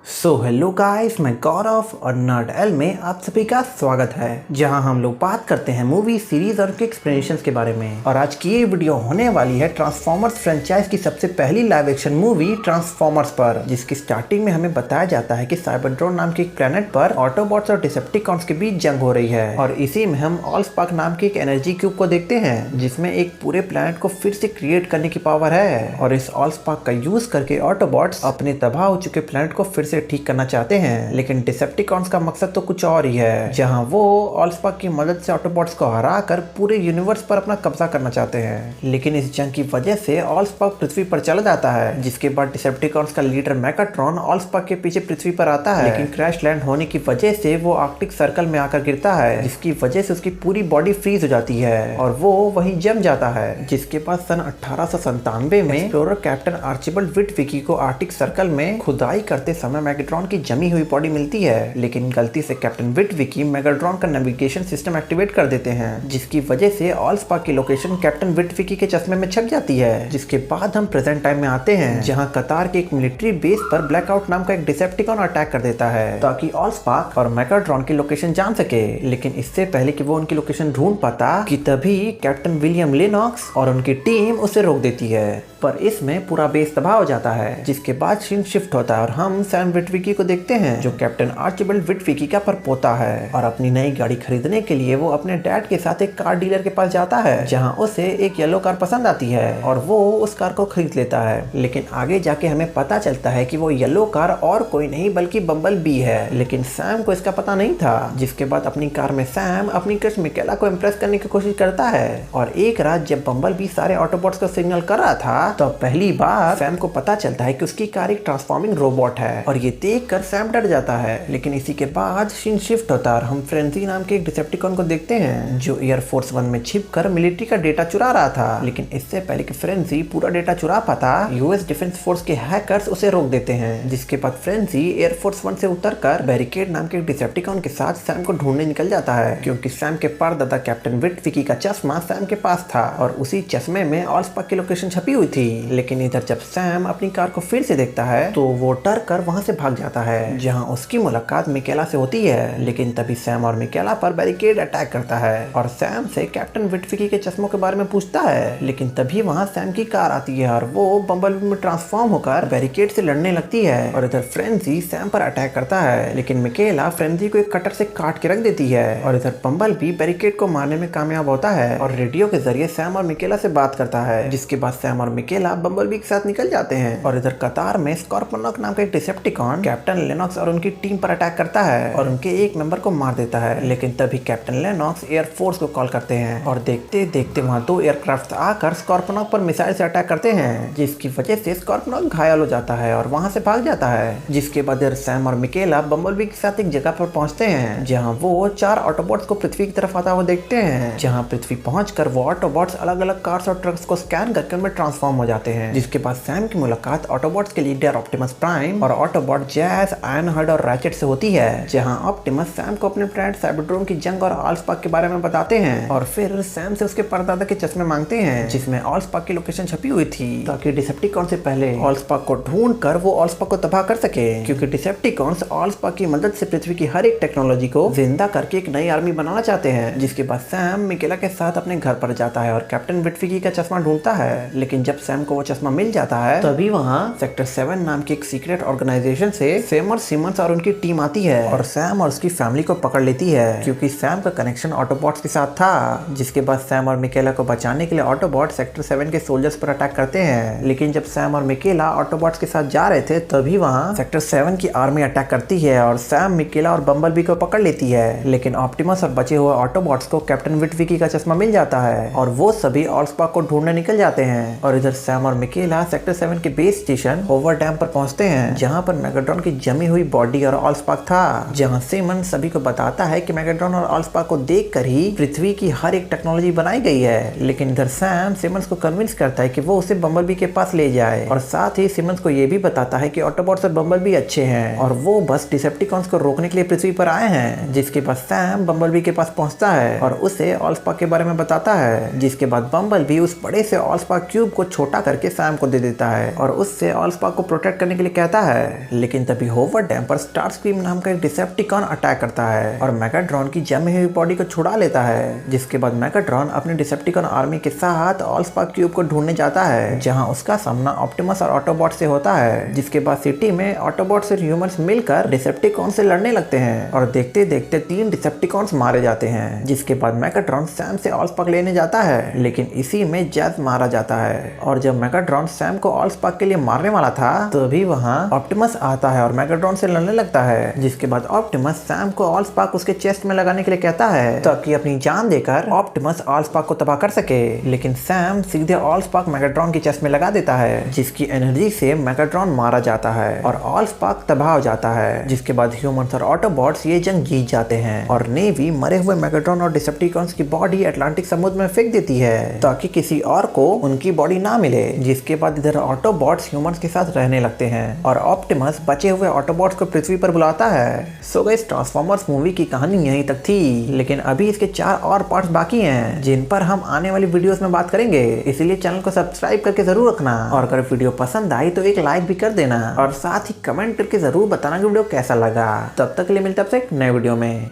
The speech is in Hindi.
हेलो गाइस, मैं गौरव और नर्ड एल में आप सभी का स्वागत है, जहां हम लोग बात करते हैं मूवी सीरीज और उनके एक्सप्लेनेशंस के बारे में। और आज की ये वीडियो होने वाली है ट्रांसफॉर्मर्स फ्रेंचाइज की सबसे पहली लाइव एक्शन मूवी ट्रांसफॉर्मर्स पर, जिसकी स्टार्टिंग में हमें बताया जाता है कि साइबरट्रॉन नाम के एक प्लेनेट पर ऑटोबॉट्स और डिसेप्टिकॉन्स के बीच जंग हो रही है। और इसी में हम ऑलस्पार्क नाम के एक एनर्जी क्यूब को देखते हैं, जिसमें एक पूरे प्लेनेट को फिर से क्रिएट करने की पावर है। और इस ऑलस्पार्क का यूज करके ऑटोबॉट्स अपने तबाह हो चुके प्लेनेट को फिर से ठीक करना चाहते हैं। लेकिन डिसेप्टिकॉन्स का मकसद तो कुछ और ही है, जहां वो ऑलस्पार्क की मदद से ऑटोबॉट्स को हराकर पूरे यूनिवर्स पर अपना कब्जा करना चाहते हैं। लेकिन इस जंग की वजह से ऑलस्पार्क पृथ्वी पर चला जाता है, जिसके बाद डिसेप्टिकॉन्स का लीडर मेगाट्रॉन ऑलस्पार्क के पीछे पृथ्वी पर आता है। लेकिन क्रैश लैंड होने की वजह से वो आर्कटिक सर्कल में आकर गिरता है, जिसकी वजह से उसकी पूरी बॉडी फ्रीज हो जाती है और वो वहीं जम जाता है। जिसके बाद सन 1897 में एक्सप्लोरर कैप्टन आर्चिबल्ड विटविकी को आर्कटिक सर्कल में खुदाई करते समय मेगाट्रॉन की जमी हुई बॉडी मिलती है। लेकिन गलती से कैप्टन विटविकी मेगाट्रॉन का नेविगेशन सिस्टम एक्टिवेट कर देते हैं, जिसकी वजह से ऑलस्पार्क की लोकेशन कैप्टन विटविकी के चश्मे में छप जाती है। जिसके बाद हम प्रेजेंट टाइम में आते हैं, जहां कतार के एक मिलिट्री बेस पर ब्लैकआउट नाम का एक डिसेप्टिकॉन अटैक कर देता है, ताकि ऑलस्पार्क और मेगाट्रॉन की लोकेशन जान सके। लेकिन इससे पहले कि वो उनकी लोकेशन ढूंढ पाता कि तभी कैप्टन विलियम लेनॉक्स और उनकी टीम उसे रोक देती है। पर इसमें पूरा बेस तबाह हो जाता है। जिसके बाद सीन शिफ्ट होता है और हम सैम विटविकी को देखते हैं, जो कैप्टन आर्चिबल्ड विटविकी का परपोता है। और अपनी नई गाड़ी खरीदने के लिए वो अपने डैड के साथ एक कार डीलर के पास जाता है, जहां उसे एक येलो कार पसंद आती है और वो उस कार को खरीद लेता है। लेकिन आगे जाके हमें पता चलता है कि वो येलो कार और कोई नहीं बल्कि बम्बल बी है। लेकिन सैम को इसका पता नहीं था। जिसके बाद अपनी कार में सैम अपनी क्रश मिकेला को इम्प्रेस करने की कोशिश करता है। और एक रात जब बम्बल बी सारे ऑटोबॉट्स को सिग्नल कर रहा था, तो पहली बार सैम को पता चलता है कि उसकी कार एक ट्रांसफॉर्मिंग रोबोट है। और ये देखकर सैम डर जाता है। लेकिन इसी के बाद सीन शिफ्ट होता है और हम फ्रेंजी नाम के एक डिसेप्टिकॉन को देखते हैं, जो एयरफोर्स 1 में छिपकर मिलिट्री का डेटा चुरा रहा था। लेकिन इससे पहले कि फ्रेंजी पूरा डेटा चुरा पाता, यूएस डिफेंस फोर्स के हैकर्स उसे रोक देते हैं। जिसके बाद फ्रेंजी एयरफोर्स 1 से उतरकर बैरिकेड नाम के एक डिसेप्टिकॉन के साथ सैम को ढूंढने निकल जाता है, क्योंकि सैम के परदादा कैप्टन विटविकी का चश्मा सैम के पास था और उसी चश्मे में ऑलस्पार्क की लोकेशन छपी हुई थी। लेकिन इधर जब सैम अपनी कार को फिर से देखता है, तो वो डर कर वहां से भाग जाता है, जहां उसकी मुलाकात मिकेला से होती है। लेकिन तभी सैम और मिकेला पर बैरिकेड अटैक करता है और सैम से कैप्टन विटविकी के चश्मों के बारे में पूछता है। लेकिन तभी वहां सैम की कार आती है और वो बम्बलबी में ट्रांसफॉर्म होकर बैरिकेड से लड़ने लगती है। और इधर फ्रेंजी सैम पर अटैक करता है, लेकिन मिकेला फ्रेंजी को एक कटर से काट के रख देती है। और इधर बम्बलबी बैरिकेड को मारने में कामयाब होता है और रेडियो के जरिए सैम और मिकेला से बात करता है। जिसके बाद सैम और मिकेला बम्बलबी के साथ निकल जाते हैं। और इधर कतार में स्कॉर्पोनॉक नाम का एक डिसेप्टिकॉन कैप्टन लेनॉक्स और उनकी टीम पर अटैक करता है और उनके एक मेंबर को मार देता है। लेकिन तभी कैप्टन लेनॉक्स एयरफोर्स को कॉल करते हैं और देखते देखते वहां 2 एयरक्राफ्ट आकर स्कॉर्पोनॉक पर मिसाइल से अटैक करते हैं, जिसकी वजह से स्कॉर्पोनॉक घायल हो जाता है और वहां से भाग जाता है। जिसके बाद सैम और मिकेला बम्बलबी के साथ एक जगह पर पहुंचते हैं, जहां वो 4 ऑटोबॉट्स को पृथ्वी की तरफ आता हुआ देखते हैं। जहां पृथ्वी पहुंचकर वो ऑटोबॉट्स अलग अलग कार्स और ट्रक्स को स्कैन करके उनमें ट्रांसफॉर्म हो जाते हैं। जिसके बाद सैम की मुलाकात ऑटोबॉट्स के लीडर ऑप्टिमस प्राइम और ऑटोबॉट जैस, आयरनहर्ड और रैचेट से होती है, जहां ऑप्टिमस सैम को अपने प्लैनेट साइबरट्रॉन की जंग और ऑलस्पार्क के बारे में बताते हैं। और फिर सैम से उसके परदादा के चश्मे मांगते हैं, जिसमें ऑलस्पार्क की लोकेशन छपी हुई थी, ताकि डिसेप्टिकॉन से पहले ऑलस्पार्क को ढूंढकर वो ऑलस्पार्क को तबाह कर सके। क्योंकि डिसेप्टिकॉन्स ऑलस्पार्क की मदद से पृथ्वी की हर एक टेक्नोलॉजी को जिंदा करके एक नई आर्मी बनाना चाहते हैं। जिसके बाद सैम मिकेला के साथ अपने घर पर जाता है और कैप्टन विटविकी का चश्मा ढूंढता है। लेकिन जब सैम को वो चश्मा मिल जाता है, तभी वहाँ सेक्टर 7 नाम की एक सीक्रेट ऑर्गेनाइजेशन से सेमर सिमंस और उनकी टीम आती है और सैम और उसकी फैमिली को पकड़ लेती है, क्योंकि सैम का कनेक्शन ऑटोबॉट्स के साथ था। जिसके बाद सैम और मिकेला को बचाने के लिए ऑटोबॉट सेक्टर 7 के सोल्जर्स पर अटैक करते हैं। लेकिन जब सैम और मिकेला ऑटोबॉट्स के साथ जा रहे थे, तभी वहाँ सेक्टर 7 की आर्मी अटैक करती है और सैम, मिकेला और बम्बलबी को पकड़ लेती है। लेकिन ऑप्टिमस और बचे हुए ऑटोबॉट्स को कैप्टन विटविकी का चश्मा मिल जाता है और वो सभी ऑलस्पार्क को ढूंढने निकल जाते हैं। और इधर सैम और मिकेला सेक्टर 7 के बेस स्टेशन होवर डैम पर पहुंचते हैं, जहां पर मेगाट्रॉन की जमी हुई बॉडी और ऑलस्पार्क था। जहां सिमन सभी को बताता है कि मेगाट्रॉन और ऑलस्पार्क को देखकर ही पृथ्वी की हर एक टेक्नोलॉजी बनाई गई है। लेकिन इधर सैम सिमंस को कन्विंस करता है कि वो उसे बम्बलबी के पास ले जाए, और साथ ही सिमंस को ये भी बताता है कि ऑटोबॉट्स और बम्बलबी अच्छे हैं और वो बस डिसेप्टिकॉन्स को रोकने के लिए पृथ्वी पर आए हैं। जिसके बाद सैम बम्बलबी के पास पहुंचता है और उसे ऑलस्पार्क के बारे में बताता है। जिसके बाद बम्बलबी उस बड़े से ऑलस्पार्क क्यूब को छोटा करके सैम को दे देता है और उससे ऑलस्पार्क को प्रोटेक्ट करने के लिए कहता है। लेकिन तभी होवर्ड डैम पर स्टारस्क्रीम नाम का एक डिसेप्टिकॉन अटैक करता है और मेगाट्रॉन की जमी हुई बॉडी को छुड़ा लेता है। जिसके बाद मेगाट्रॉन अपने डिसेप्टिकॉन आर्मी के साथ ऑलस्पार्क क्यूब को ढूंढने जाता है, जहां उसका सामना ऑप्टिमस और ऑटोबॉट से होता है। जिसके बाद सिटी में ऑटोबॉट्स और ह्यूमंस मिलकर डिसेप्टिकॉन से लड़ने लगते हैं और देखते देखते 3 डिसेप्टिकॉन्स मारे जाते हैं। जिसके बाद मेगाट्रॉन सैम से ऑलस्पार्क लेने जाता है, लेकिन इसी में जैज मारा जाता है। और जब मेगाट्रॉन सैम को ऑलस्पार्क के लिए मारने वाला था तो भी वहां ऑप्टिमस आता है और मेगाट्रॉन से लड़ने लगता है। जिसके बाद ऑप्टिमस सैम को ऑलस्पार्क उसके चेस्ट में लगाने के लिए कहता है ताकि अपनी जान देकर ऑप्टिमस ऑलस्पार्क को तबाह कर सके, लेकिन सैम सीधे ऑलस्पार्क मेगाट्रॉन की चेस्ट में लगा देता है, जिसकी एनर्जी से मेगाट्रॉन मारा जाता है और ऑलस्पार्क तबाह हो जाता है। जिसके बाद ह्यूमंस और ऑटोबॉट्स ये जंग जीत जाते हैं और नेवी मरे हुए मेगाट्रॉन और डिसेप्टिकॉन्स की बॉडी अटलांटिक समुद्र में फेंक देती है ताकि किसी और को उनकी बॉडी ना मिले। जिसके बाद इधर ऑटोबॉट्स ह्यूमंस के साथ रहने लगते हैं और ऑप्टिमस बचे हुए ऑटोबॉट्स को पृथ्वी पर बुलाता है। सो गाइस, ट्रांसफॉर्मर्स मूवी की कहानी यहीं तक थी, लेकिन अभी इसके 4 और पार्ट्स बाकी हैं जिन पर हम आने वाली वीडियोस में बात करेंगे। इसलिए चैनल को सब्सक्राइब करके जरूर रखना और अगर वीडियो पसंद आई तो एक लाइक भी कर देना और साथ ही कमेंट करके जरूर बताना कि वीडियो कैसा लगा। तब तक के लिए मिलते हैं आपसे एक नए वीडियो में।